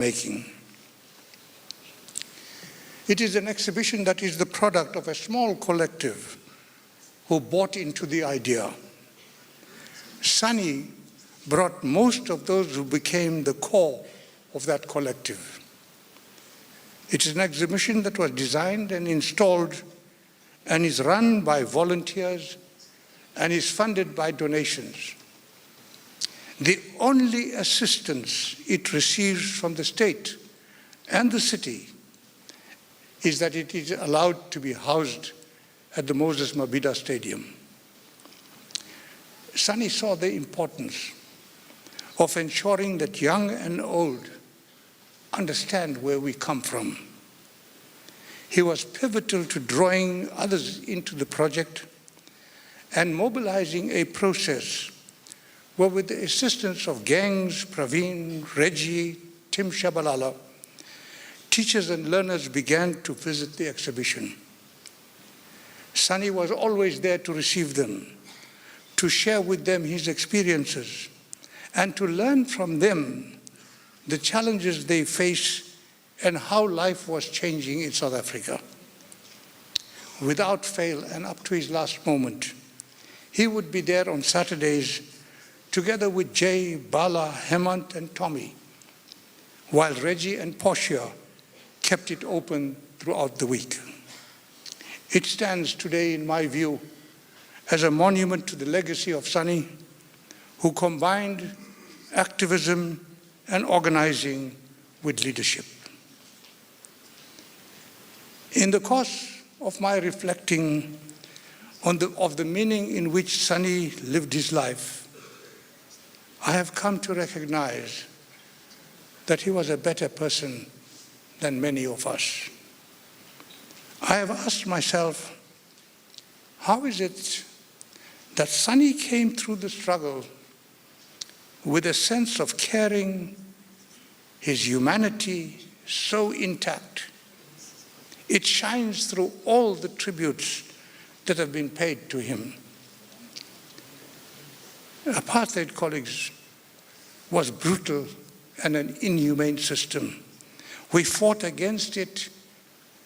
making. It is an exhibition that is the product of a small collective who bought into the idea. Singh brought most of those who became the core of that collective. It is an exhibition that was designed and installed and is run by volunteers and is funded by donations. The only assistance it receives from the state and the city is that it is allowed to be housed at the Moses Mabhida Stadium. Singh saw the importance of ensuring that young and old understand where we come from. He was pivotal to drawing others into the project and mobilizing a process where, with the assistance of Gangs, Praveen, Reggie, Tim Shabalala, teachers and learners began to visit the exhibition. Singh was always there to receive them, to share with them his experiences, and to learn from them the challenges they face and how life was changing in South Africa. Without fail, and up to his last moment, he would be there on Saturdays together with Jay, Bala, Hemant, and Tommy, while Reggie and Portia kept it open throughout the week. It stands today, in my view, as a monument to the legacy of Singh, who combined activism and organizing with leadership. In the course of my reflecting on the meaning in which Singh lived his life, I have come to recognize that he was a better person than many of us. I have asked myself, how is it that Singh came through the struggle with a sense of caring, his humanity so intact? It shines through all the tributes that have been paid to him. Apartheid, colleagues, was brutal and an inhumane system. We fought against it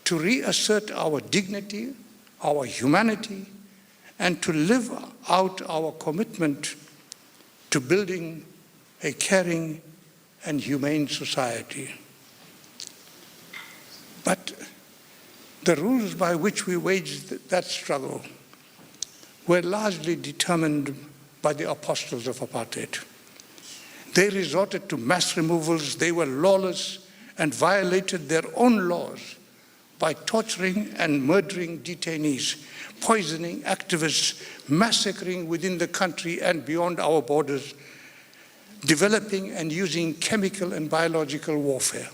to reassert our dignity, our humanity, and to live out our commitment to building a caring and humane society. But the rules by which we waged that struggle were largely determined by the apostles of apartheid. They resorted to mass removals. They were lawless and violated their own laws by torturing and murdering detainees, poisoning activists, massacring within the country and beyond our borders, developing and using chemical and biological warfare.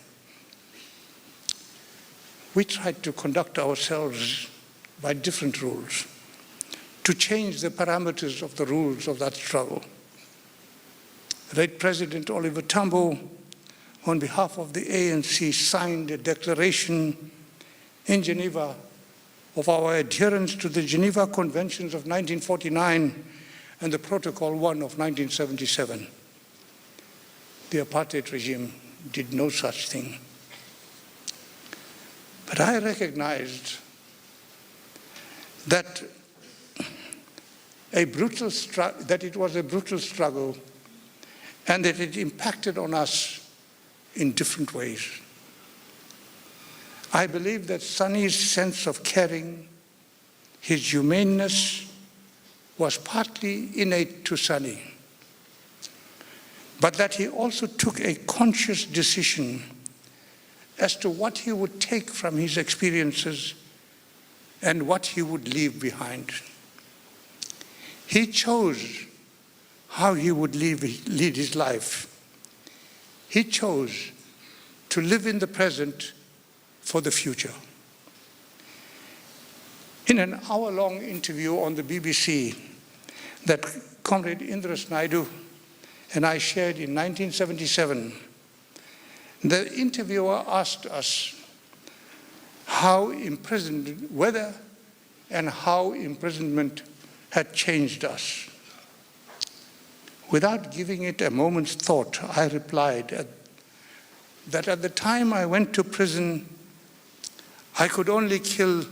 We tried to conduct ourselves by different rules, to change the parameters of the rules of that struggle. Late President Oliver Tambo, on behalf of the ANC, signed a declaration in Geneva of our adherence to the Geneva Conventions of 1949 and the Protocol 1 of 1977. The apartheid regime did no such thing. But I recognized that it was a brutal struggle and that it impacted on us in different ways. I believe that Singh's sense of caring, his humaneness, was partly innate to Singh, but that he also took a conscious decision as to what he would take from his experiences and what he would leave behind. He chose how he would lead his life. He chose to live in the present for the future. In an hour-long interview on the BBC that Comrade Indras Naidu and I shared in 1977, the interviewer asked us whether and how imprisonment had changed us. Without giving it a moment's thought, I replied that at the time I went to prison, I could only kill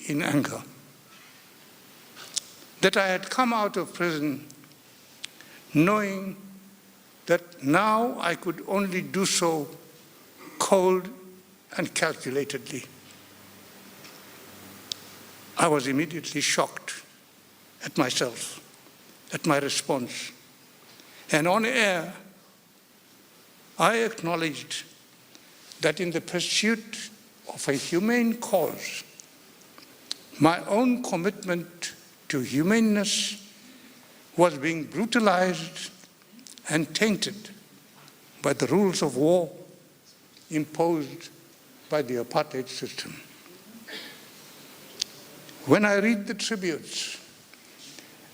in anger. That I had come out of prison knowing that now I could only do so cold and calculatedly. I was immediately shocked at myself, at my response. And on air, I acknowledged that in the pursuit of a humane cause, my own commitment to humaneness was being brutalized and tainted by the rules of war imposed by the apartheid system. When I read the tributes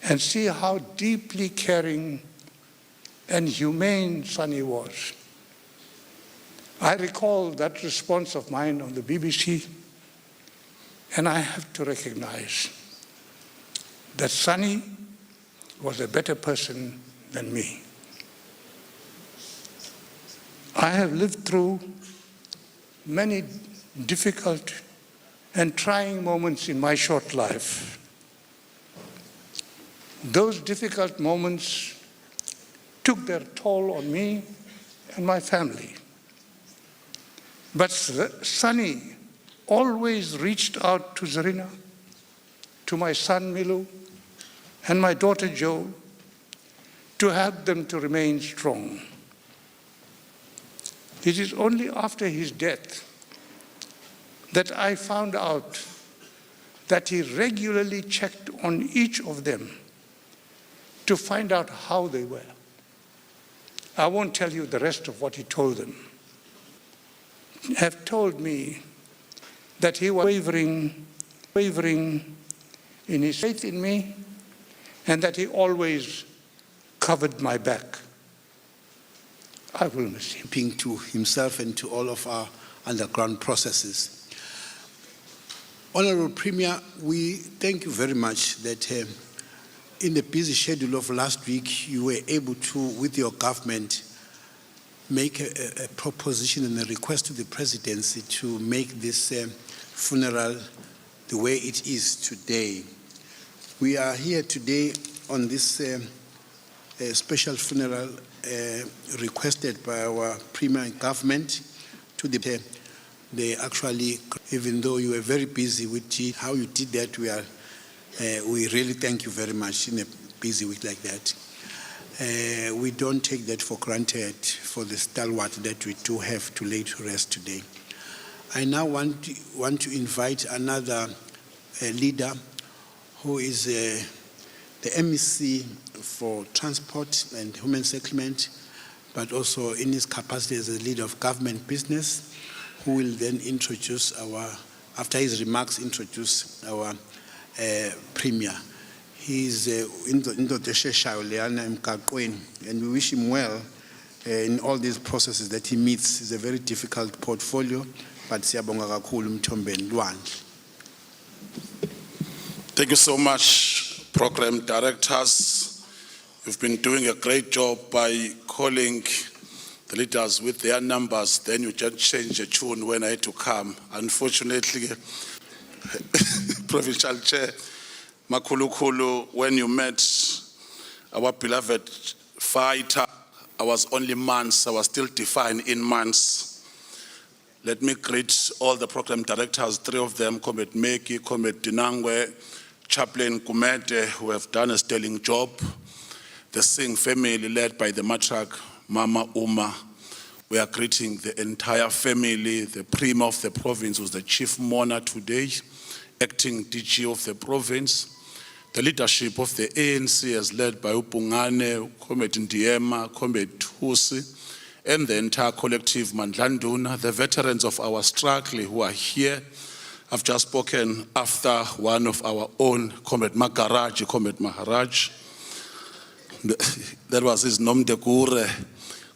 and see how deeply caring and humane Singh was, I recall that response of mine on the BBC, and I have to recognize that Singh was a better person than me. I have lived through many difficult and trying moments in my short life. Those difficult moments took their toll on me and my family. But Singh always reached out to Zarina, to my son Milu, and my daughter Jo, to help them to remain strong. It is only after his death that I found out that he regularly checked on each of them to find out how they were. I won't tell you the rest of what he told them. He have told me that he was wavering in his faith in me, and that he always covered my back. I will miss him. To himself and to all of our underground processes. Honorable Premier, we thank you very much that in the busy schedule of last week, you were able to, with your government, make a proposition and a request to the presidency to make this funeral the way it is today. We are here today on this special funeral requested by our Premier and government to the they actually, even though you were very busy with how you did that, we really thank you very much in a busy week like that. We don't take that for granted for the stalwart that we do have to lay to rest today. I now want to invite another leader who is the MEC for Transport and Human Settlement, but also in his capacity as a leader of government business, who will then introduce after his remarks, introduce our Premier. He's in the and we wish him well in all these processes that he meets. It's a very difficult portfolio, but siyabonga kakhulu Mthombeni Lwandle. Thank you so much, program directors. You've been doing a great job by calling the leaders with their numbers. Then you just change the tune when I had to come. Unfortunately, Provincial Chair Makulukulu, when you met our beloved fighter, I was only months, I was still defined in months. Let me greet all the program directors, 3 of them, Comrade Meki, Comrade Dinangwe, Chaplain Kumete, who have done a sterling job. The Singh family led by the matriarch, Mama Uma. We are greeting the entire family, the Premier of the province, who's the chief mourner today, acting DG of the province. The leadership of the ANC is led by Upungane, Comrade Ndiema, Comrade Thusi, and the entire collective Mandlanduna, the veterans of our struggle who are here. I've just spoken after one of our own, Comrade Magaraji, Comrade Maharaj. That was his nom de Gure,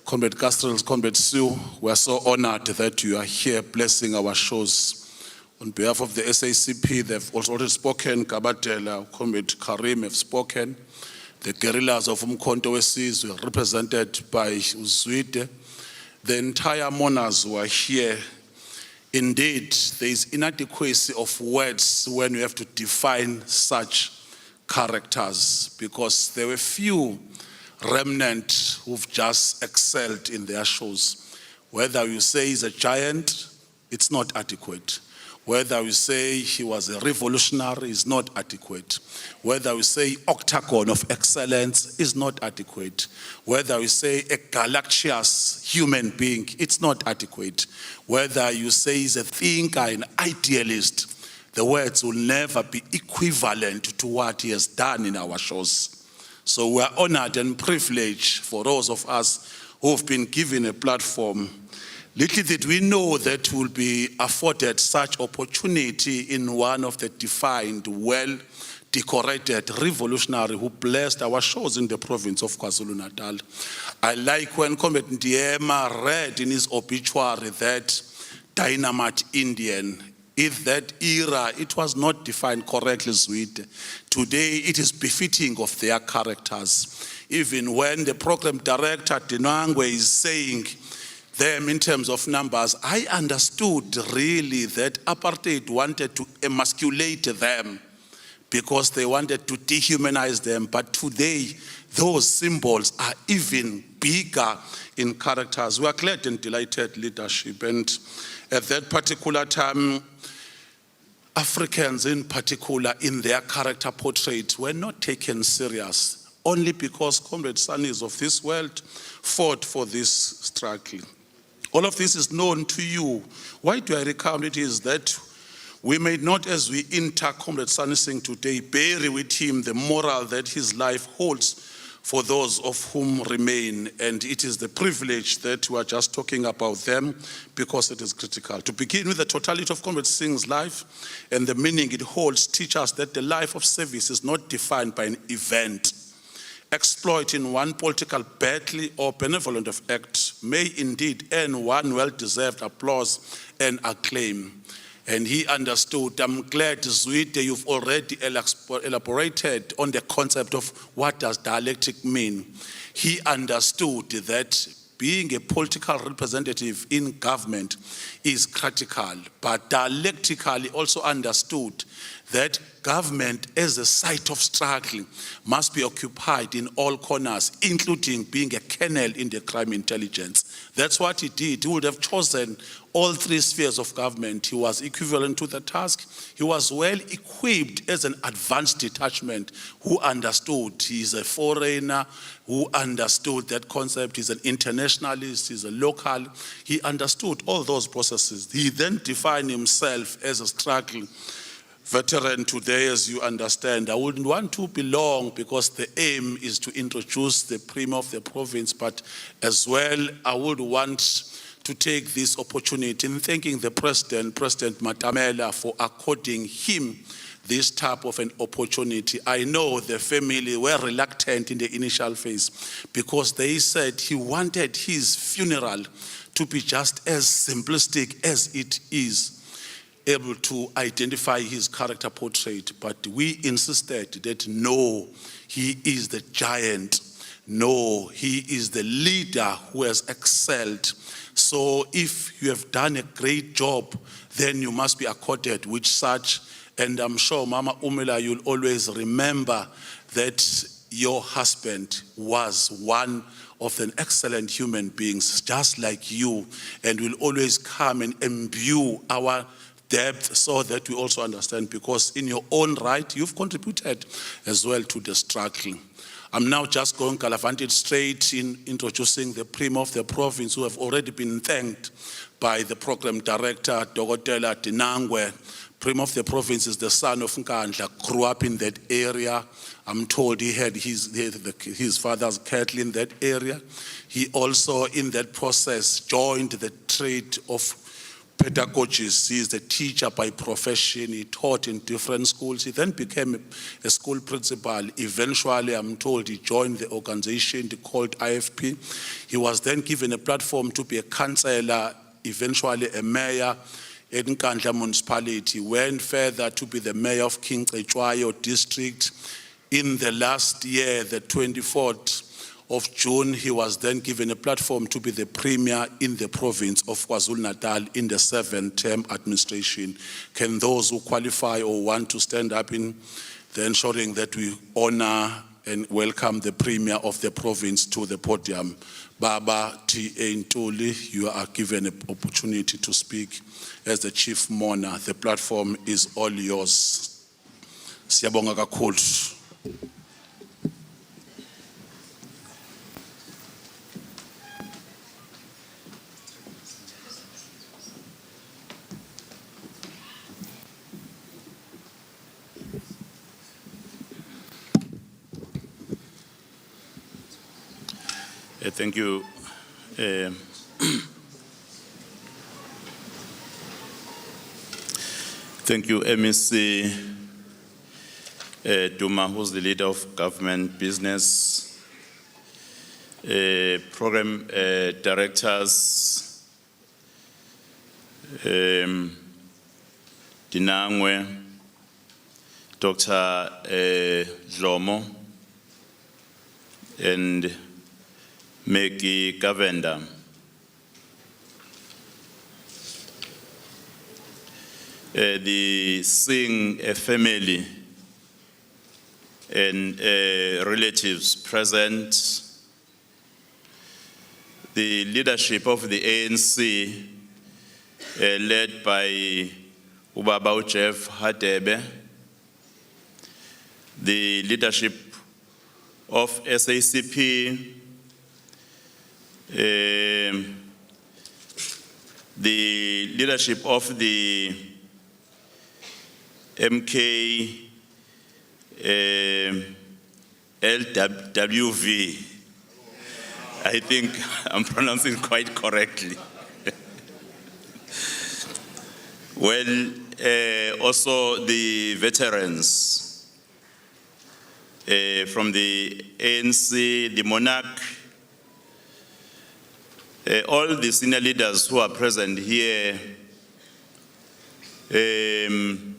Comrade Castrels, Comrade Sue. We are so honored that you are here blessing our shows. On behalf of the SACP, they've also already spoken. Kabatela, Comrade Karim have spoken. The guerrillas of Umkhonto Wesizwe, represented by Uzwide, The entire mourners were here. Indeed, there is inadequacy of words when you have to define such characters, because there were few remnant who've just excelled in their shows. Whether you say he's a giant, it's not adequate. Whether we say he was a revolutionary is not adequate. Whether we say octagon of excellence is not adequate. Whether we say a galactious human being, it's not adequate. Whether you say he's a thinker, an idealist, the words will never be equivalent to what he has done in our shows. So we are honored and privileged for those of us who have been given a platform. Little did we know that we'll be afforded such opportunity in one of the defined, well-decorated revolutionary who blessed our shows in the province of KwaZulu-Natal. I like when Comrade Ndiema read in his obituary that dynamite Indian. If that era, it was not defined correctly, Zwide. Today, it is befitting of their characters. Even when the program director, Dinangwe, is saying them in terms of numbers, I understood really that apartheid wanted to emasculate them because they wanted to dehumanize them. But today, those symbols are even bigger in characters. We are glad and delighted leadership. And at that particular time, Africans in particular, in their character portrait, were not taken serious, only because Comrade Sunnis of this world fought for this struggle. All of this is known to you. Why do I recount it? Is that we may not, as we enter Comrade Singh today, bury with him the moral that his life holds for those of whom remain. And it is the privilege that we are just talking about them because it is critical. To begin with, the totality of Comrade Singh's life and the meaning it holds teach us that the life of service is not defined by an event. Exploit in one political battle or benevolent of act may indeed earn one well-deserved applause and acclaim. And he understood. I'm glad, Zwide, you've already elaborated on the concept of what does dialectic mean. He understood that being a political representative in government is critical, but dialectically also understood that government as a site of struggle must be occupied in all corners, including being a kernel in the crime intelligence. That's what he did. He would have chosen all three spheres of government. He was equivalent to the task. He was well equipped as an advanced detachment who understood he's a foreigner, who understood that concept. He's an internationalist, he's a local. He understood all those processes. He then defined himself as a struggle veteran today, as you understand. I wouldn't want to be long because the aim is to introduce the Premier of the province, but as well, I would want to take this opportunity in thanking the President Matamela, for according him this type of an opportunity. I know the family were reluctant in the initial phase because they said he wanted his funeral to be just as simplistic as it is, able to identify his character portrait. But we insisted that no, he is the giant. No, he is the leader who has excelled. So if you have done a great job, then you must be accorded with such. And I'm sure, Mama Umela, you'll always remember that your husband was one of an excellent human beings, just like you, and will always come and imbue our depth so that we also understand, because in your own right, you've contributed as well to the struggle. I'm now just going gallivanted straight in introducing the Premier of the province, who have already been thanked by the program director, Dogotela Dinangwe. Premier of the province is the son of Nkandla, grew up in that area. I'm told he had his father's cattle in that area. He also, in that process, joined the trade of pedagogist. He is the teacher by profession. He taught in different schools. He then became a school principal. Eventually, I'm told he joined the organization called IFP. He was then given a platform to be a councillor, eventually a mayor in Nkandla municipality. Went further to be the mayor of King Cetshwayo district. In the last year, the 24th of June, he was then given a platform to be the premier in the province of KwaZulu-Natal in the 7th-term administration. Can those who qualify or want to stand up in the ensuring that we honor and welcome the premier of the province to the podium? Baba T.A. Ntuli, you are given an opportunity to speak as the chief mourner. The platform is all yours. Siyabonga kakhulu. Thank you. Thank you, MEC Duma, who's the leader of government business, program directors, Dinangwe, Dr. Dlomo, and Meki Gavenda. The Singh family and relatives present, the leadership of the ANC led by Ubaba Jeff Hadebe, the leadership of SACP, the leadership of the MK LWV. I think I'm pronouncing it quite correctly. Well, also the veterans from the ANC, the monarch, all the senior leaders who are present here, the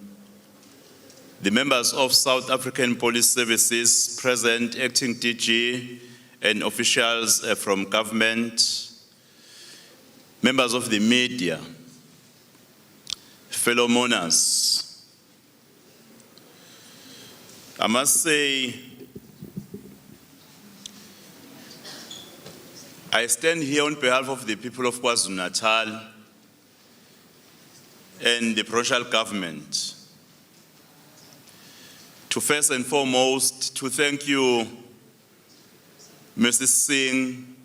members of South African Police Services present, acting DG and officials from government, members of the media, fellow mourners. I must say, I stand here on behalf of the people of KwaZulu-Natal and the provincial government to first and foremost to thank you, Mrs. Singh,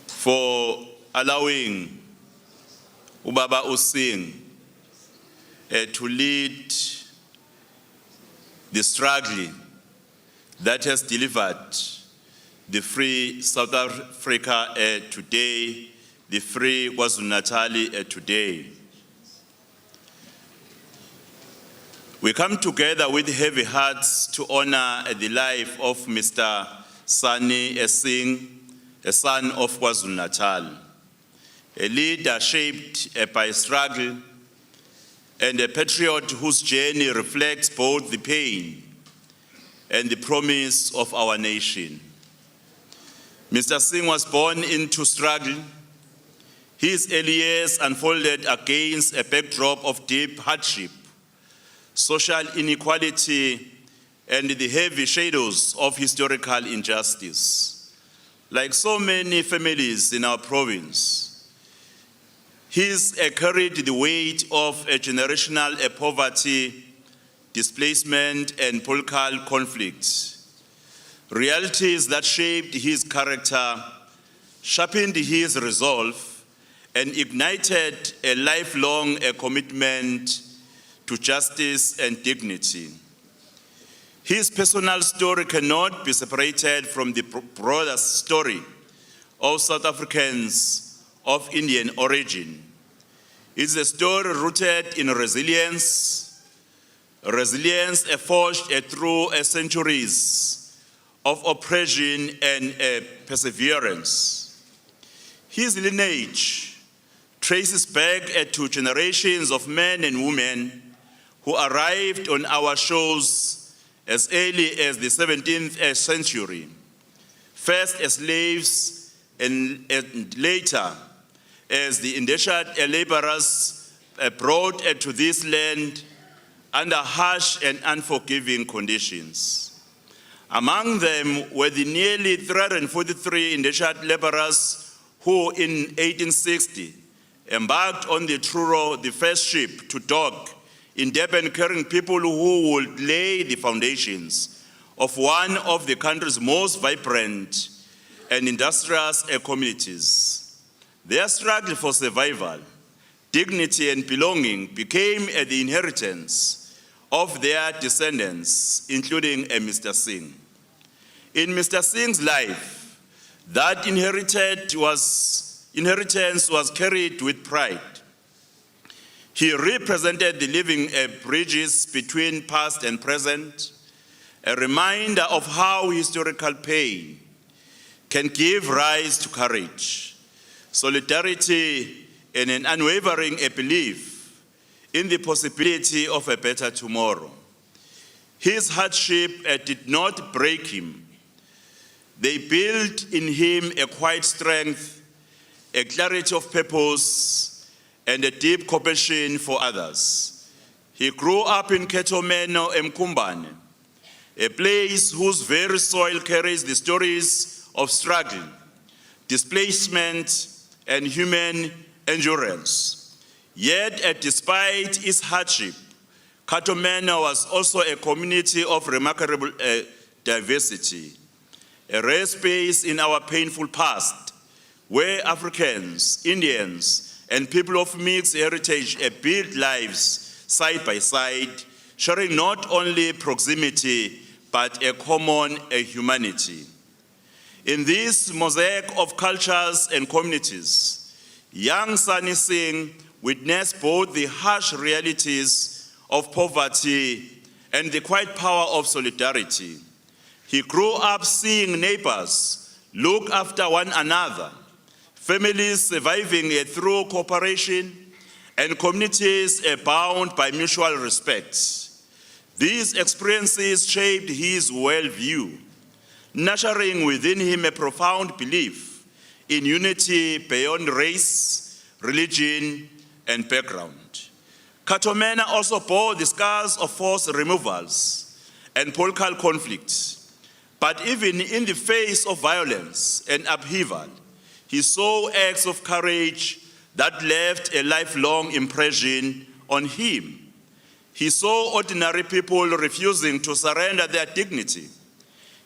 for allowing Ubaba Singh to lead the struggle that has delivered the free South Africa today, the free KwaZulu-Natal today. We come together with heavy hearts to honor the life of Mr. Sani Singh, a son of KwaZulu-Natal, a leader shaped by struggle and a patriot whose journey reflects both the pain and the promise of our nation. Mr. Singh was born into struggle. His early years unfolded against a backdrop of deep hardship, social inequality, and the heavy shadows of historical injustice. Like so many families in our province, he's carried the weight of a generational poverty, displacement, and political conflict. Realities that shaped his character, sharpened his resolve, and ignited a lifelong commitment to justice and dignity. His personal story cannot be separated from the broader story of South Africans of Indian origin. It's a story rooted in resilience forged through centuries of oppression and perseverance. His lineage traces back to generations of men and women who arrived on our shores as early as the 17th century, first as slaves and later as the indentured laborers brought to this land under harsh and unforgiving conditions. Among them were the nearly 343 indentured laborers who in 1860 embarked on the Truro, the first ship to dock in Durban, carrying people who would lay the foundations of one of the country's most vibrant and industrious communities. Their struggle for survival, dignity, and belonging became the inheritance of their descendants, including Mr. Singh. In Mr. Singh's life, that inheritance was carried with pride. He represented the living bridges between past and present, a reminder of how historical pain can give rise to courage, solidarity, and an unwavering belief in the possibility of a better tomorrow. His hardship did not break him. They built in him a quiet strength, a clarity of purpose, and a deep compassion for others. He grew up in Ketomeno, Mkumbane, a place whose very soil carries the stories of struggle, displacement, and human endurance. Yet, despite its hardship, Ketomeno was also a community of remarkable diversity, a rare space in our painful past, where Africans, Indians, and people of mixed heritage built lives side by side, sharing not only proximity, but a common humanity. In this mosaic of cultures and communities, young Sani Singh witnessed both the harsh realities of poverty and the quiet power of solidarity. He grew up seeing neighbors look after one another, families surviving through cooperation, and communities bound by mutual respect. These experiences shaped his worldview, nurturing within him a profound belief in unity beyond race, religion, and background. Ketomeno also bore the scars of forced removals and political conflict. But even in the face of violence and upheaval, he saw acts of courage that left a lifelong impression on him. He saw ordinary people refusing to surrender their dignity.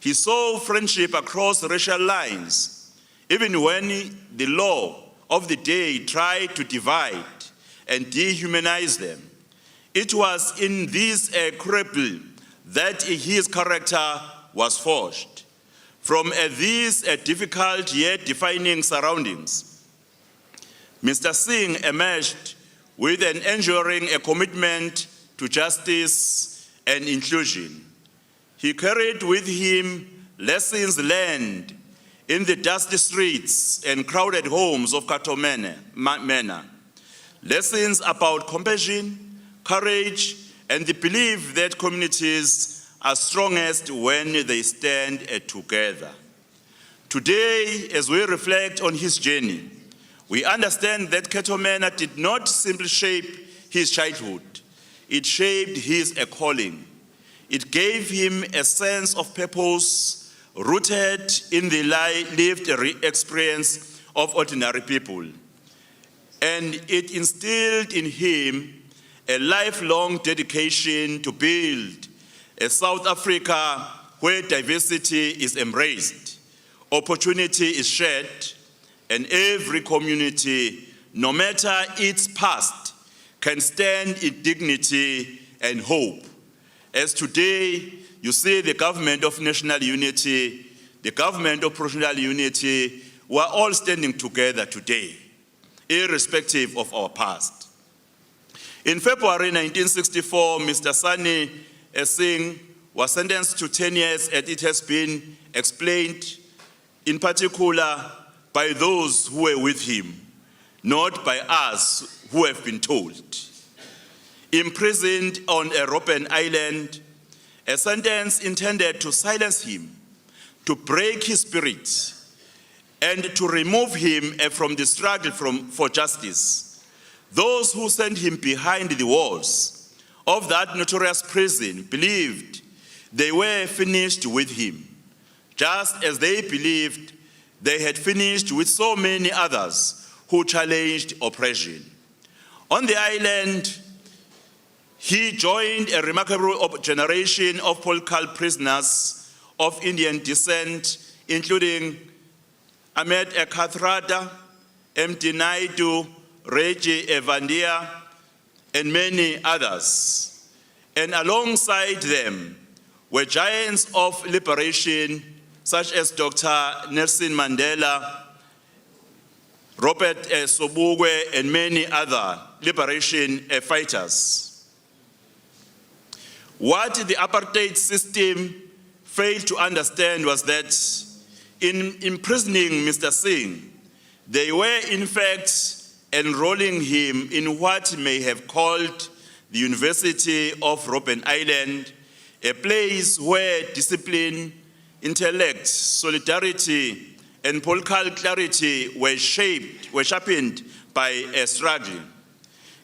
He saw friendship across racial lines, even when the law of the day tried to divide and dehumanize them. It was in this cradle that his character was forged. From these difficult yet defining surroundings, Mr. Singh emerged with an enduring commitment to justice and inclusion. He carried with him lessons learned in the dusty streets and crowded homes of Ketomeno, lessons about compassion, courage, and the belief that communities are strongest when they stand together. Today, as we reflect on his journey, we understand that Ketomeno did not simply shape his childhood, it shaped his calling. It gave him a sense of purpose rooted in the lived experience of ordinary people. And it instilled in him a lifelong dedication to build a South Africa where diversity is embraced, opportunity is shared, and every community, no matter its past, can stand in dignity and hope. As today, you see the government of national unity, the government of provincial unity, we're all standing together today, irrespective of our past. In February 1964, Mr. Sani Singh was sentenced to 10 years, and it has been explained in particular by those who were with him, not by us who have been told. Imprisoned on a Robben Island, a sentence intended to silence him, to break his spirit and to remove him from the struggle for justice. Those who sent him behind the walls of that notorious prison believed they were finished with him, just as they believed they had finished with so many others who challenged oppression. On the island, he joined a remarkable generation of political prisoners of Indian descent, including Ahmed Ekathrada, M.D. Naidu, Reggie Evandia, and many others. And alongside them were giants of liberation such as Dr. Nelson Mandela, Robert Sobukwe, and many other liberation fighters. What the apartheid system failed to understand was that in imprisoning Mr. Singh, they were in fact enrolling him in what may have called the University of Robben Island, a place where discipline, intellect, solidarity, and political clarity were sharpened by a struggle.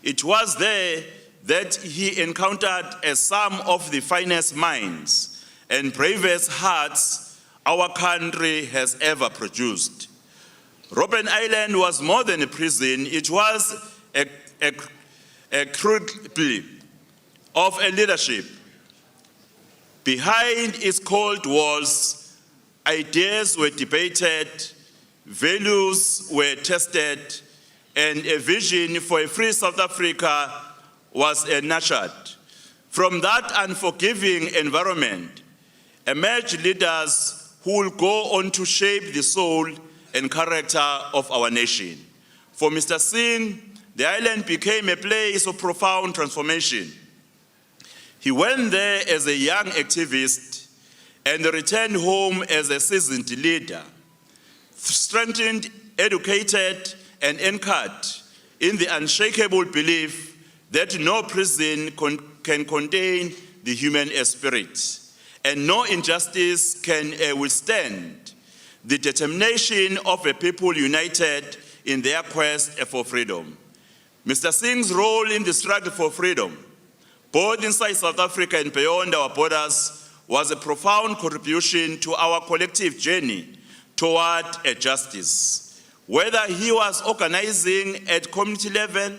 It was there that he encountered some of the finest minds and bravest hearts our country has ever produced. Robben Island was more than a prison. It was a crucible of a leadership. Behind its cold walls, ideas were debated, values were tested, and a vision for a free South Africa was nurtured. From that unforgiving environment emerged leaders who will go on to shape the soul and character of our nation. For Mr. Singh, the island became a place of profound transformation. He went there as a young activist and returned home as a seasoned leader, strengthened, educated, and anchored in the unshakable belief that no prison can contain the human spirit, and no injustice can withstand the determination of a people united in their quest for freedom. Mr. Singh's role in the struggle for freedom, both inside South Africa and beyond our borders, was a profound contribution to our collective journey toward a justice. Whether he was organizing at community level,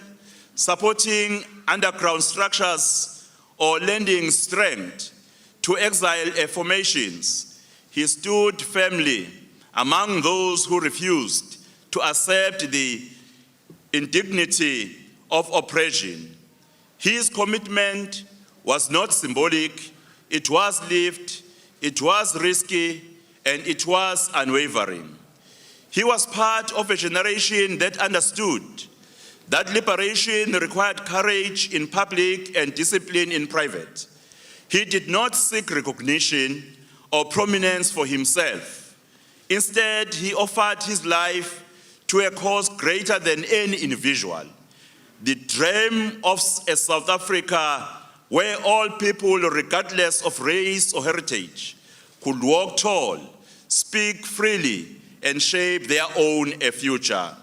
supporting underground structures, or lending strength to exile formations, he stood firmly among those who refused to accept the indignity of oppression. His commitment was not symbolic, it was lived, it was risky, and it was unwavering. He was part of a generation that understood that liberation required courage in public and discipline in private. He did not seek recognition or prominence for himself. Instead, he offered his life to a cause greater than any individual, the dream of a South Africa where all people, regardless of race or heritage, could walk tall, speak freely, and shape their own future.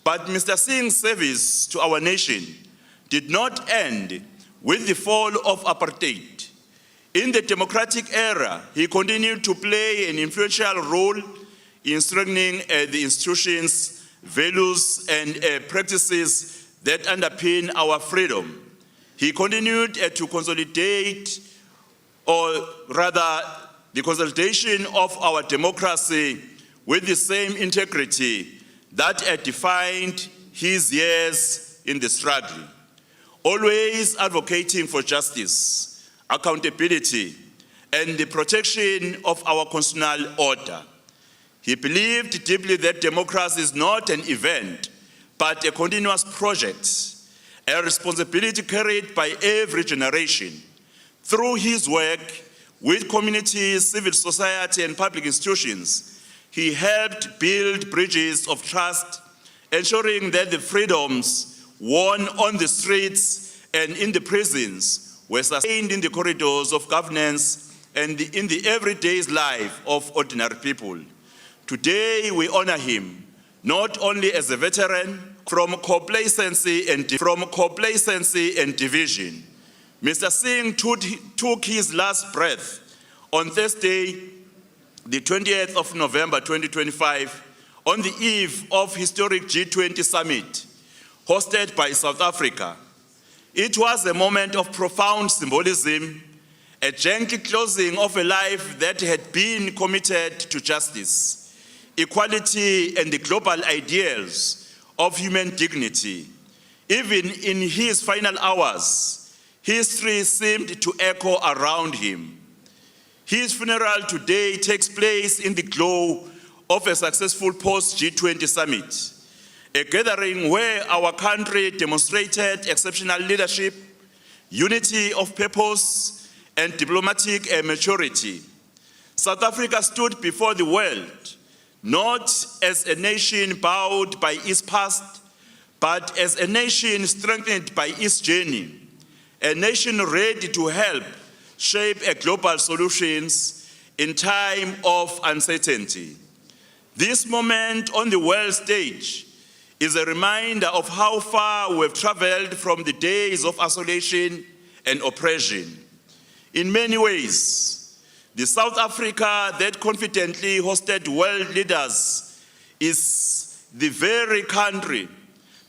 But Mr. Singh's service to our nation did not end with the fall of apartheid. In the democratic era, he continued to play an influential role in strengthening the institutions, values, and practices that underpin our freedom. He continued to consolidate, or rather, the consolidation of our democracy with the same integrity that defined his years in the struggle, always advocating for justice, accountability, and the protection of our constitutional order. He believed deeply that democracy is not an event, but a continuous project, a responsibility carried by every generation. Through his work with communities, civil society, and public institutions, he helped build bridges of trust, ensuring that the freedoms won on the streets and in the prisons were sustained in the corridors of governance and in the everyday life of ordinary people. Today we honor him not only as a veteran from complacency and division. Mr. Singh took his last breath on Thursday, the 20th of November 2025, on the eve of historic G20 summit hosted by South Africa. It was a moment of profound symbolism, a gentle closing of a life that had been committed to justice, equality, and the global ideals of human dignity. Even in his final hours, history seemed to echo around him. His funeral today takes place in the glow of a successful post-G20 summit, a gathering where our country demonstrated exceptional leadership, unity of purpose, and diplomatic maturity. South Africa stood before the world, not as a nation bowed by its past, but as a nation strengthened by its journey, a nation ready to help shape global solutions in time of uncertainty. This moment on the world stage is a reminder of how far we've traveled from the days of isolation and oppression. In many ways, the South Africa that confidently hosted world leaders is the very country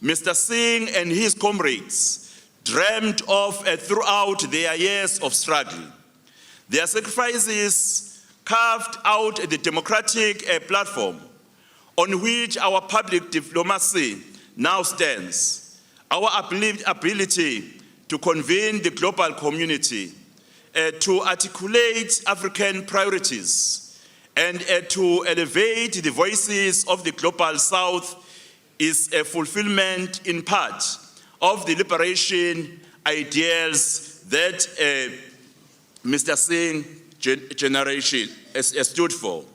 Mr. Singh and his comrades dreamed of throughout their years of struggle. Their sacrifices carved out the democratic platform on which our public diplomacy now stands, our ability to convene the global community, to articulate African priorities, and to elevate the voices of the global South is a fulfillment in part of the liberation ideals that Mr. Singh generation stood for.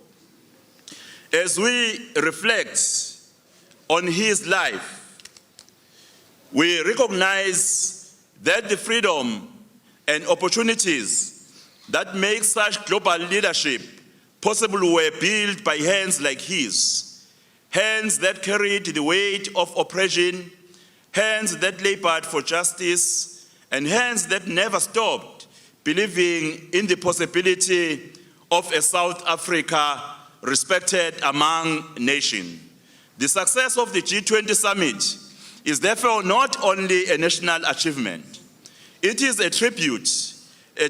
As we reflect on his life, we recognize that the freedom and opportunities that make such global leadership possible were built by hands like his, hands that carried the weight of oppression, hands that labored for justice, and hands that never stopped believing in the possibility of a South Africa respected among nations. The success of the G20 summit is therefore not only a national achievement, it is a tribute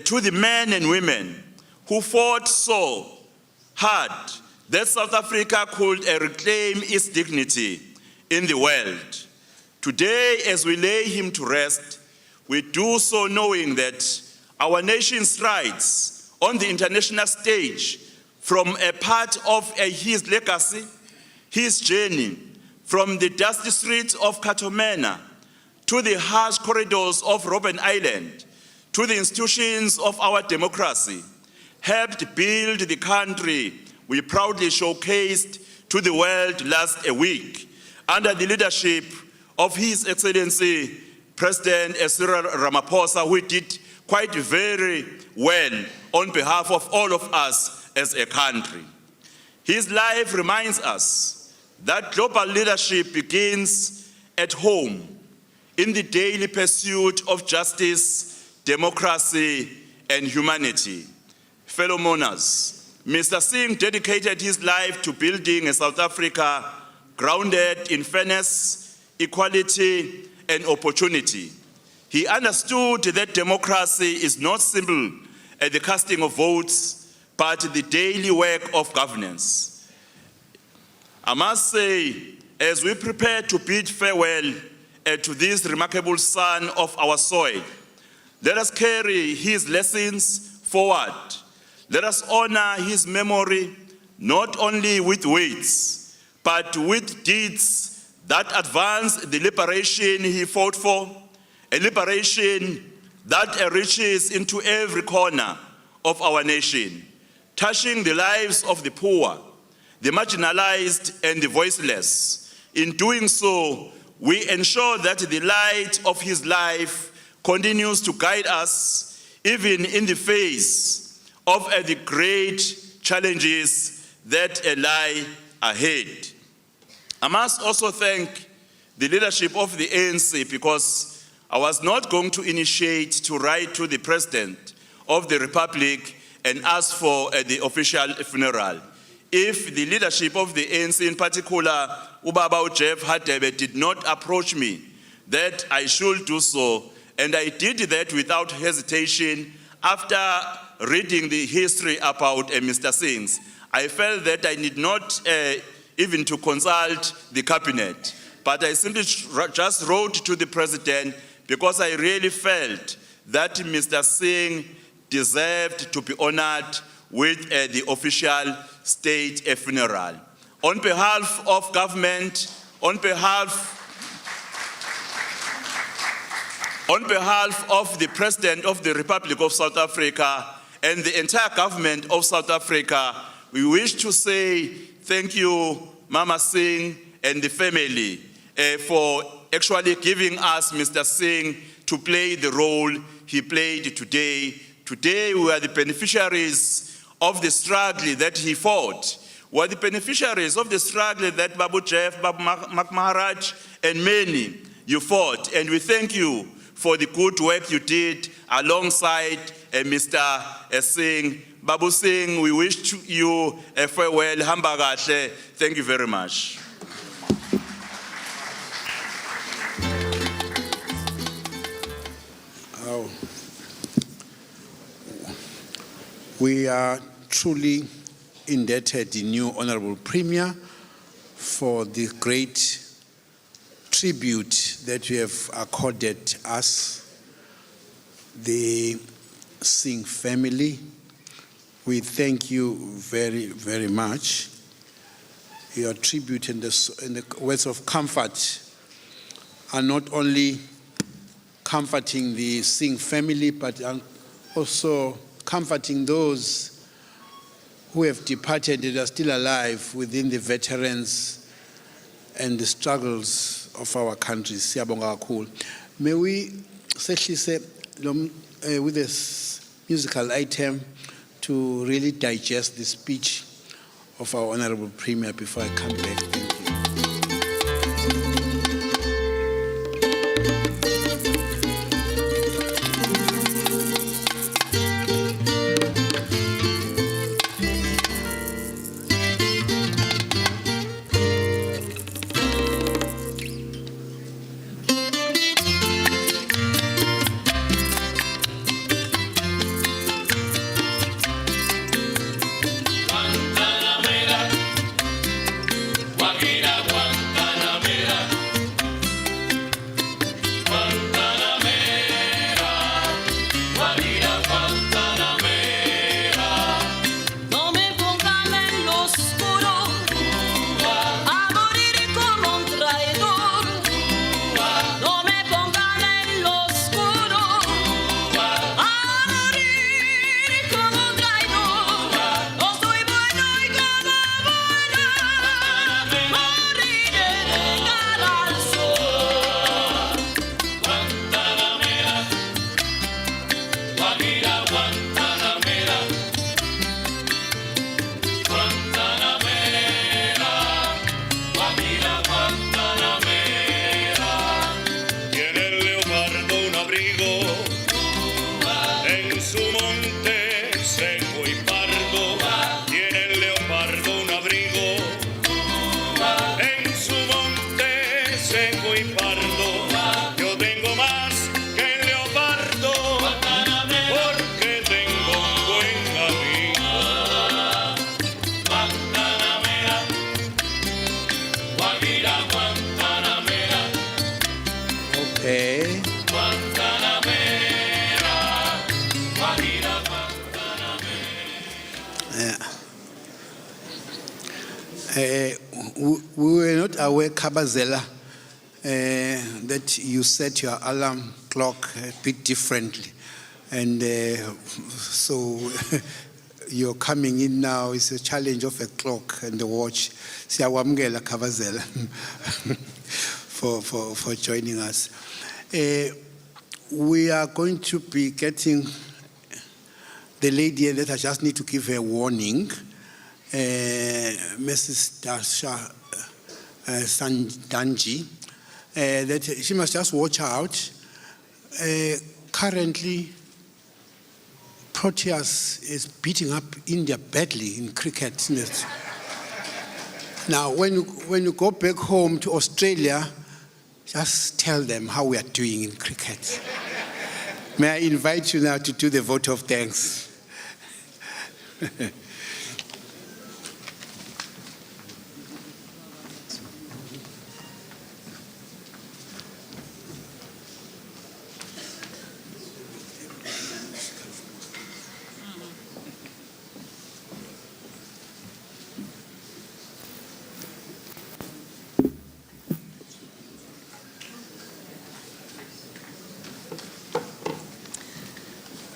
to the men and women who fought so hard that South Africa could reclaim its dignity in the world. Today, as we lay him to rest, we do so knowing that our nation's rights on the international stage from a part of his legacy, his journey, from the dusty streets of Katomena to the harsh corridors of Robben Island, to the institutions of our democracy, helped build the country we proudly showcased to the world last week under the leadership of His Excellency President Cyril Ramaphosa, who did quite very well on behalf of all of us as a country. His life reminds us that global leadership begins at home in the daily pursuit of justice, democracy, and humanity. Fellow mourners, Mr. Singh dedicated his life to building a South Africa grounded in fairness, equality, and opportunity. He understood that democracy is not simple at the casting of votes, but the daily work of governance. I must say, as we prepare to bid farewell to this remarkable son of our soil, let us carry his lessons forward. Let us honor his memory, not only with words, but with deeds that advance the liberation he fought for, a liberation that reaches into every corner of our nation, touching the lives of the poor, the marginalized, and the voiceless. In doing so, we ensure that the light of his life continues to guide us, even in the face of the great challenges that lie ahead. I must also thank the leadership of the ANC, because I was not going to initiate to write to the President of the Republic and ask for the official funeral. If the leadership of the ANC, in particular Ubaba Jeff Hadebe, did not approach me, that I should do so, and I did that without hesitation. After reading the history about Mr. Singh, I felt that I need not even to consult the cabinet, but I simply just wrote to the President because I really felt that Mr. Singh deserved to be honored with the official state funeral. On behalf of government, on behalf of the President of the Republic of South Africa and the entire government of South Africa, we wish to say thank you, Mama Singh and the family, for actually giving us Mr. Singh to play the role he played today. Today we are the beneficiaries of the struggle that he fought. We are the beneficiaries of the struggle that Babu Jeff, Babu Maharaj, and many you fought. And we thank you for the good work you did alongside Mr. Singh. Babu Singh, we wish you a farewell. Hamba kahle. Thank you very much. We are truly indebted, the new Honorable Premier, for the great tribute that you have accorded us, the Singh family. We thank you very, very much. Your tribute and the words of comfort are not only comforting the Singh family, but also comforting those who have departed and are still alive within the veterans and the struggles of our country. Siyabonga kakhulu. May we sehlise with this musical item to really digest the speech of our Honorable Premier before I come back. Thank you. We were not aware, Kabazela, that you set your alarm clock a bit differently. And so you're coming in now, it's a challenge of a clock and the watch. Siyawamukela Kabazela for joining us. We are going to be getting the lady that I just need to give her a warning, Mrs. Dasha Sandanji, that she must just watch out. Currently, Proteas is beating up India badly in cricket. Now, when you go back home to Australia, just tell them how we are doing in cricket. May I invite you now to do the vote of thanks.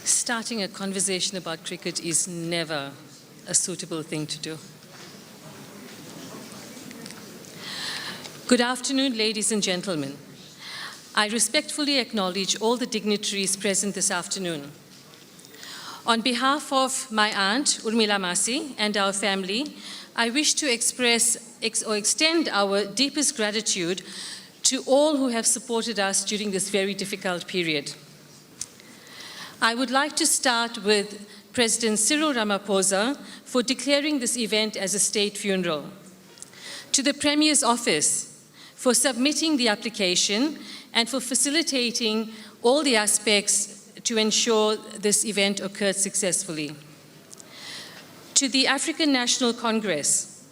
Starting a conversation about cricket is never a suitable thing to do. Good afternoon, ladies and gentlemen. I respectfully acknowledge all the dignitaries present this afternoon. On behalf of my aunt, Urmila Masi, and our family, I wish to extend our deepest gratitude to all who have supported us during this very difficult period. I would like to start with President Cyril Ramaphosa for declaring this event as a state funeral, to the Premier's office for submitting the application and for facilitating all the aspects to ensure this event occurred successfully, to the African National Congress,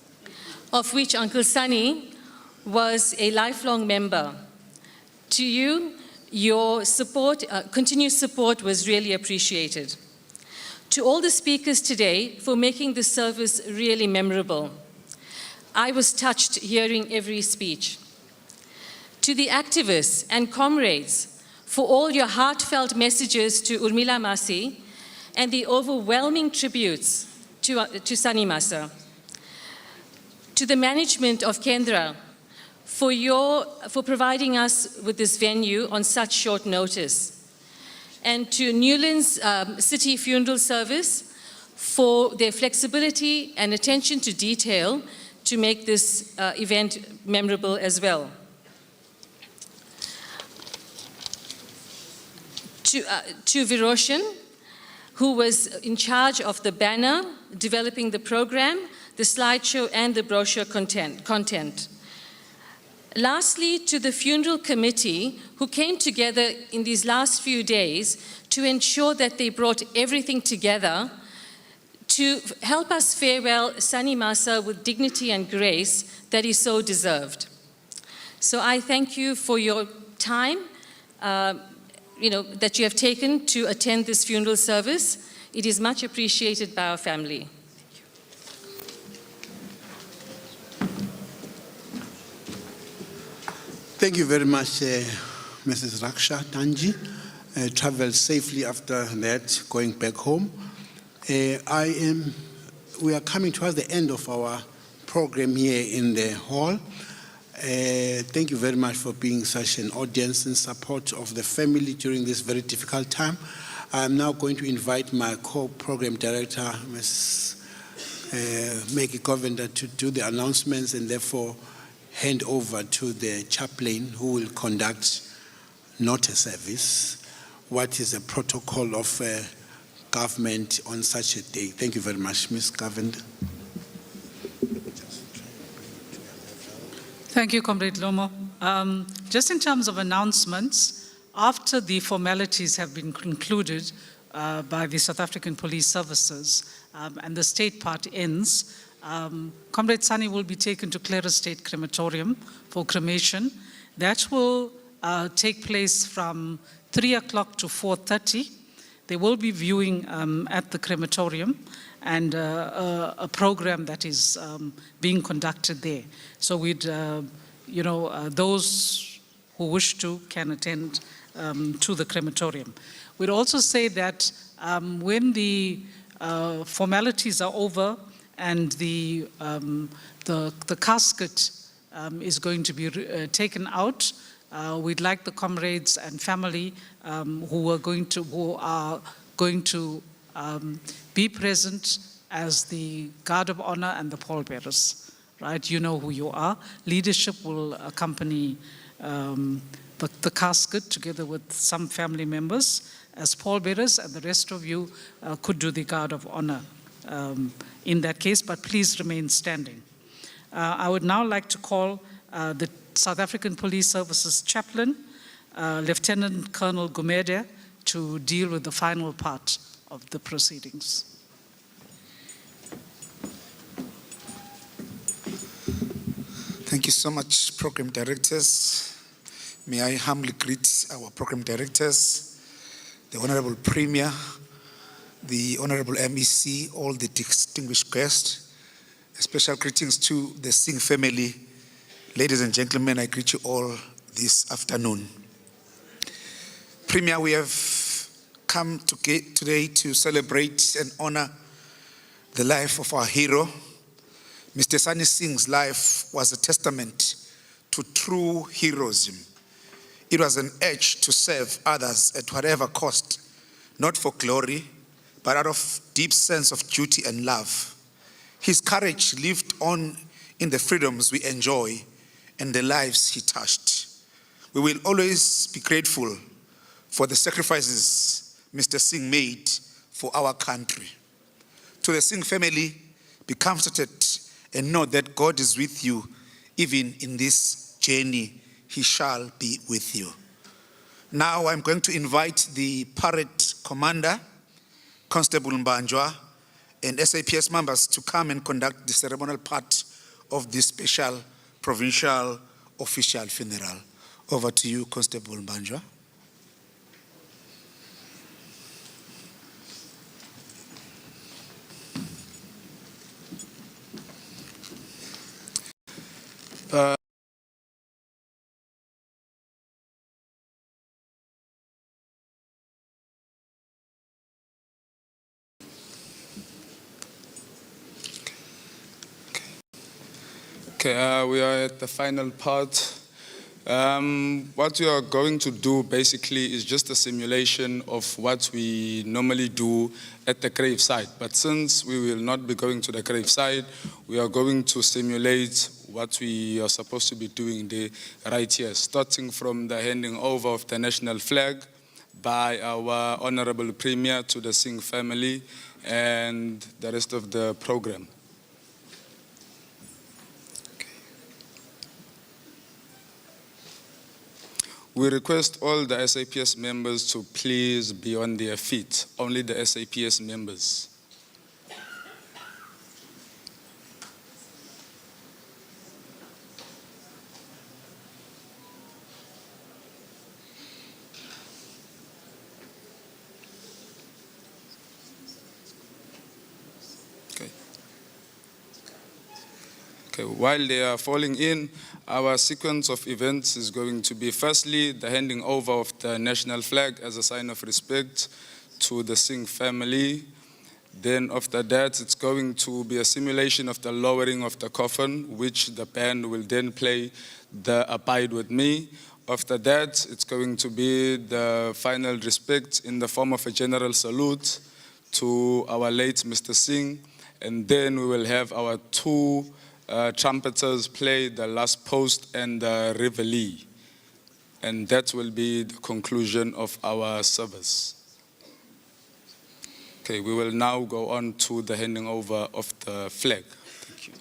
of which Uncle Sunny was a lifelong member. To you, your support, continued support was really appreciated. To all the speakers today for making this service really memorable. I was touched hearing every speech. To the activists and comrades for all your heartfelt messages to Urmila Masi and the overwhelming tributes to Sani Masa. To the management of Kendra for providing us with this venue on such short notice. And to Newlands City Funeral Service for their flexibility and attention to detail to make this event memorable as well. To Viroshan, who was in charge of the banner, developing the program, the slideshow, and the brochure content. Lastly, to the funeral committee, who came together in these last few days to ensure that they brought everything together to help us farewell Sani Masa with dignity and grace that he so deserved. So I thank you for your time, that you have taken to attend this funeral service. It is much appreciated by our family. Thank you very much, Mrs. Raksha Tanji. Travel safely after that, going back home. We are coming towards the end of our program here in the hall. Thank you very much for being such an audience in support of the family during this very difficult time. I am now going to invite my co-program director, Ms. Maggie Govender, to do the announcements and therefore hand over to the chaplain who will conduct not a service. What is the protocol of government on such a day? Thank you very much, Ms. Govender. Thank you, Comrade Lomo. Just in terms of announcements, after the formalities have been concluded by the South African Police Services and the state part ends, Comrade Sani will be taken to Clara State Crematorium for cremation. That will take place from 3 o'clock to 4:30. They will be viewing at the crematorium and a program that is being conducted there. So we'd, those who wish to can attend to the crematorium. We'd also say that when the formalities are over and the casket is going to be taken out, we'd like the comrades and family who are going to be present as the guard of honor and the pallbearers, right? You know who you are. Leadership will accompany the casket together with some family members as pallbearers, and the rest of you could do the guard of honor in that case, but please remain standing. I would now like to call the South African Police Services Chaplain, Lieutenant Colonel Gumede, to deal with the final part of the proceedings. Thank you so much, Program Directors. May I humbly greet our Program Directors, the Honorable Premier, the Honorable MEC, all the distinguished guests. Special greetings to the Singh family. Ladies and gentlemen, I greet you all this afternoon. Premier, we have come today to celebrate and honor the life of our hero. Mr. Sani Singh's life was a testament to true heroism. It was an urge to serve others at whatever cost, not for glory, but out of deep sense of duty and love. His courage lived on in the freedoms we enjoy and the lives he touched. We will always be grateful for the sacrifices Mr. Singh made for our country. To the Singh family, be comforted and know that God is with you. Even in this journey, he shall be with you. Now I'm going to invite the parade commander, Constable Mbanjwa, and SAPS members to come and conduct the ceremonial part of this special provincial official funeral. Over to you, Constable Mbanjwa. Okay, we are at the final part. What we are going to do basically is just a simulation of what we normally do at the grave site. But since we will not be going to the grave site, we are going to simulate what we are supposed to be doing right here, starting from the handing over of the national flag by our Honorable Premier to the Singh family and the rest of the program. We request all the SAPS members to please be on their feet, only the SAPS members. Okay, while they are falling in, our sequence of events is going to be firstly the handing over of the national flag as a sign of respect to the Singh family. Then after that, it's going to be a simulation of the lowering of the coffin, which the band will then play the Abide With Me. After that, it's going to be the final respect in the form of a general salute to our late Mr. Singh. And then we will have our two trumpeters play the last post and the reveille. And that will be the conclusion of our service. Okay, we will now go on to the handing over of the flag. Thank you.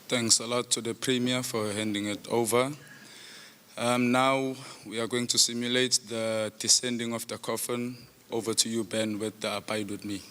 Thanks a lot to the Premier for handing it over. Now we are going to simulate the descending of the coffin. Over to you, Ben, with the Abide With Me.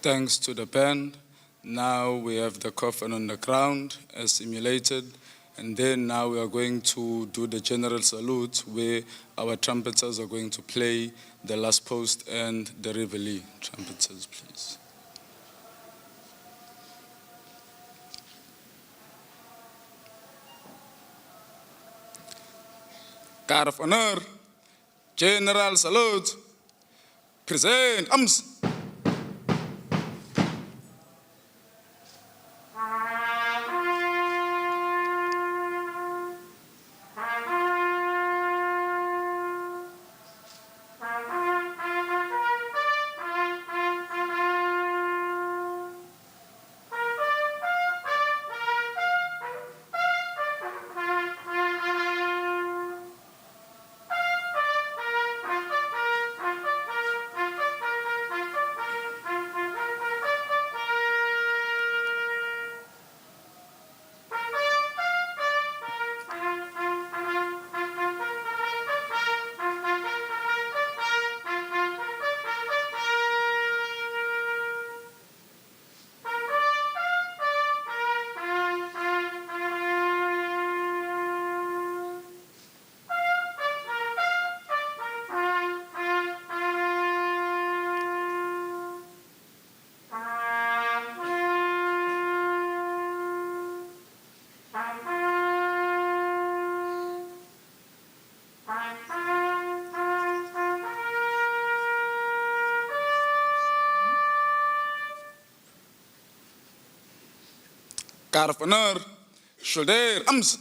Thanks to the band. Now we have the coffin on the ground as simulated. And then now we are going to do the general salute where our trumpeters are going to play the last post and the reveille. Trumpeters, please. Guard of honor, general salute, present arms. Guard of honor, shoulder arms.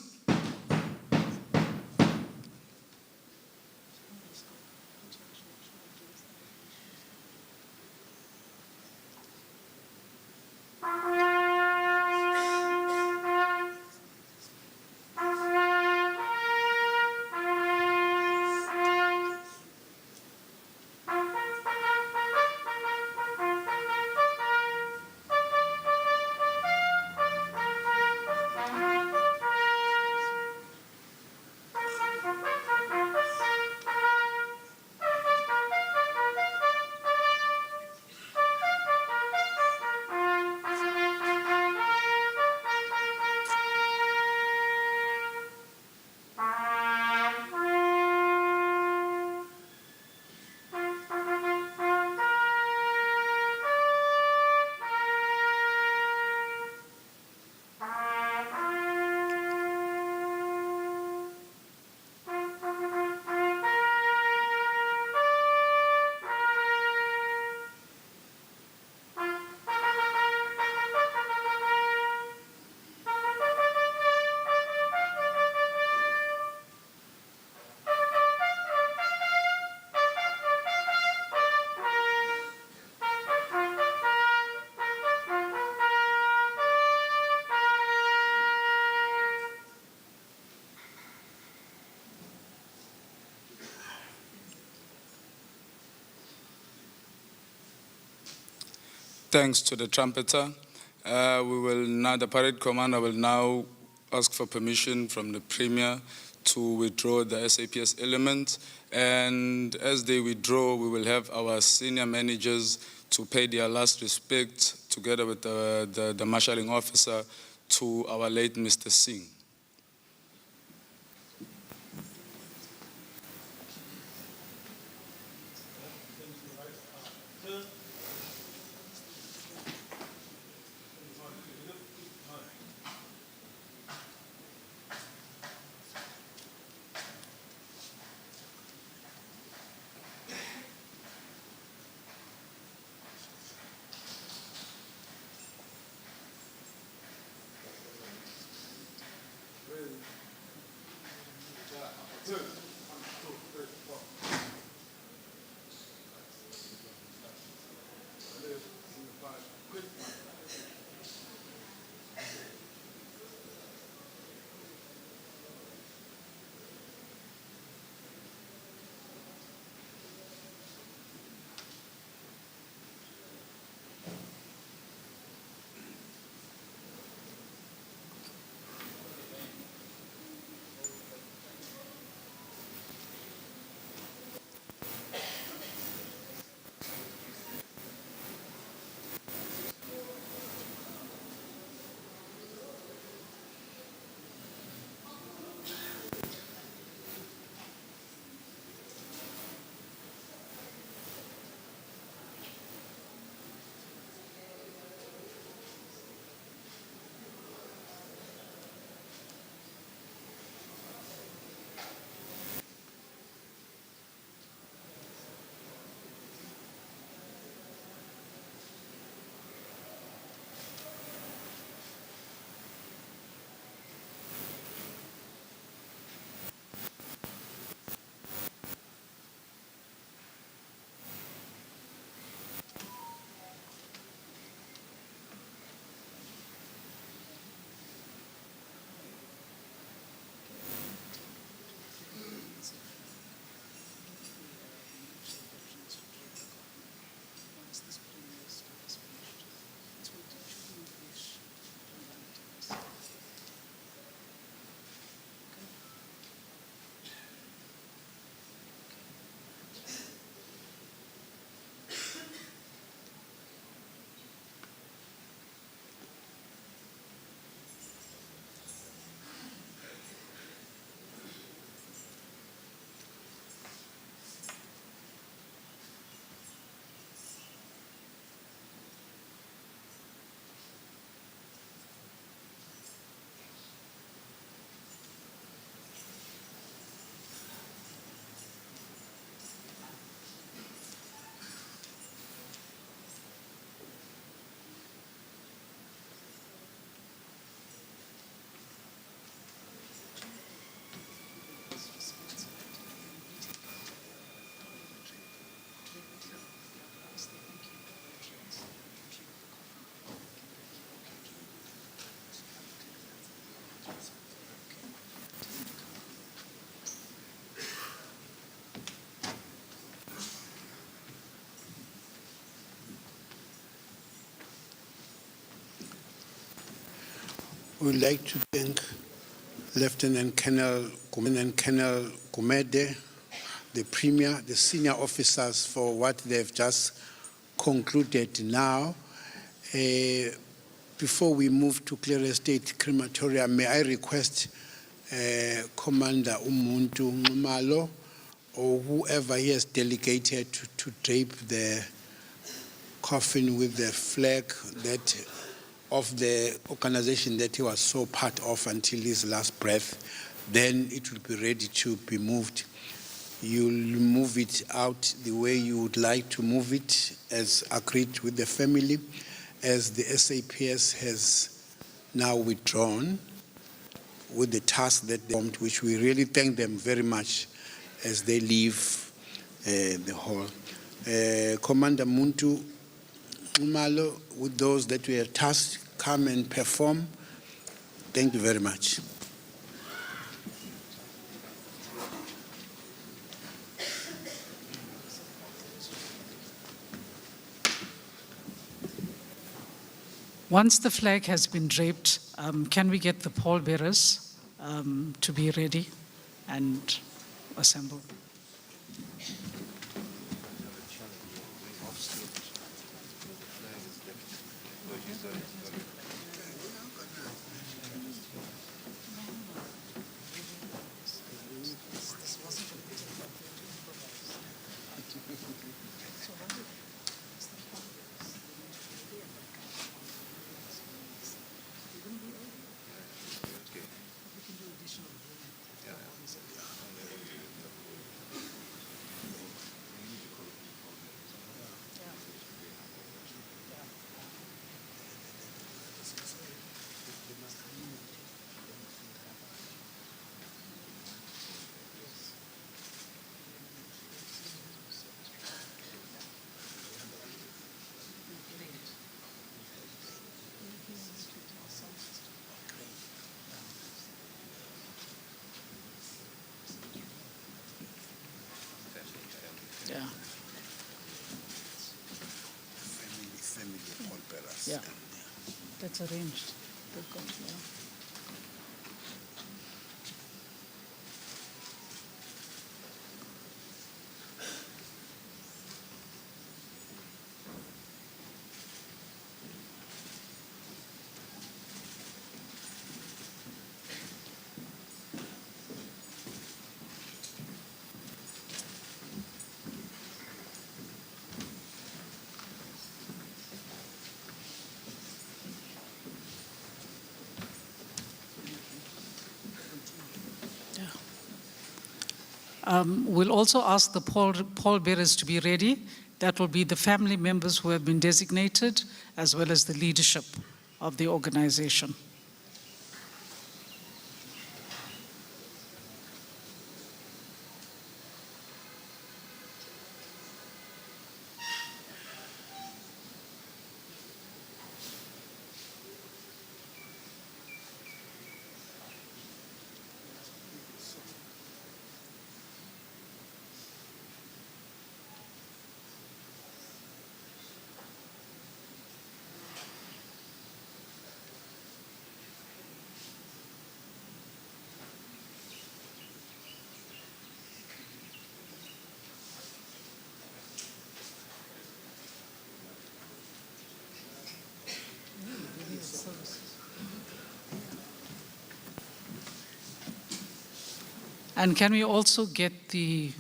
thanks to the trumpeter. The parade commander will now ask for permission from the Premier to withdraw the SAPS element. And as they withdraw, we will have our senior managers to pay their last respect together with the marshalling officer to our late Mr. Singh. We'd like to thank Lieutenant Colonel Gumede, the Premier, the senior officers for what they've just concluded now. Before we move to Clear Estate Crematorium, may I request Commander Umuntu Nxumalo or whoever he has delegated to drape the coffin with the flag that of the organization that he was so part of until his last breath. Then it will be ready to be moved. You'll move it out the way you would like to move it, as agreed with the family, as the SAPS has now withdrawn with the task that they formed, which we really thank them very much as they leave the hall. Commander Muntu Nxumalo, with those that we have tasked, come and perform. Thank you very much. Once the flag has been draped, can we get the pallbearers to be ready and assemble? Yeah. Family pallbearers. Yeah. That's arranged. They've got, yeah. We'll also ask the pallbearers to be ready. That will be the family members who have been designated, as well as the leadership of the organization. And can we also get the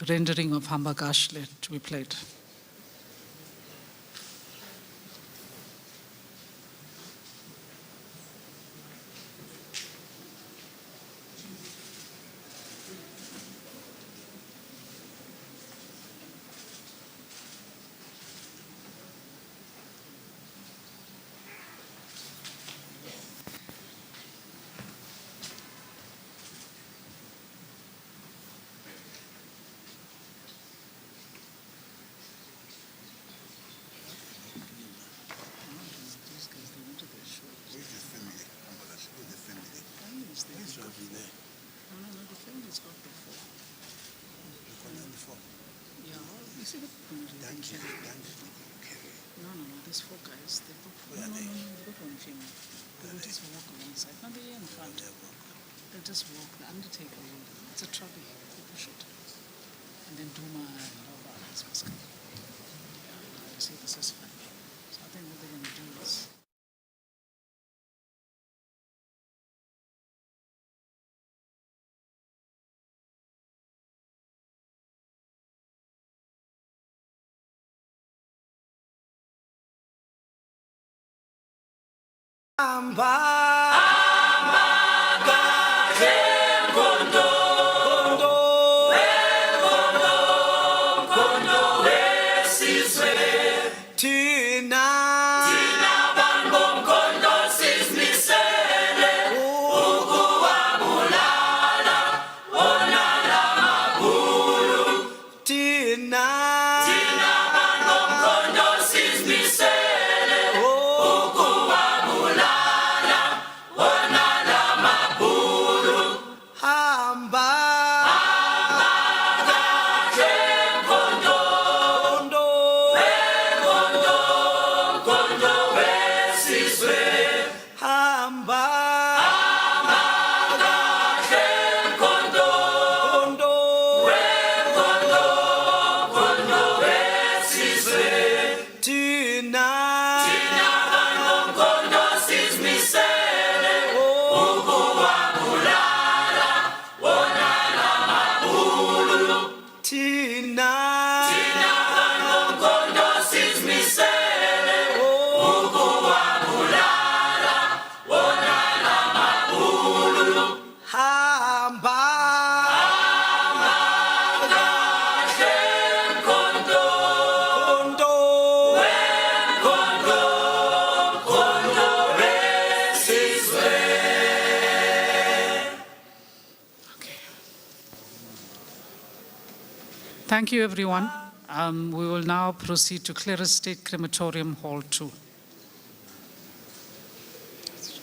rendering of Hamba Gashle to be played? These four guys, they look one female. They will just walk alongside. No, they're in front. They'll just walk. The undertaker will. It's a trolley. They push it. And then Duma and all the others must come. Yeah, you see, this is fun. So I think what they're going to do is. Thank you, everyone. We will now proceed to Clearest State Crematorium, Hall 2.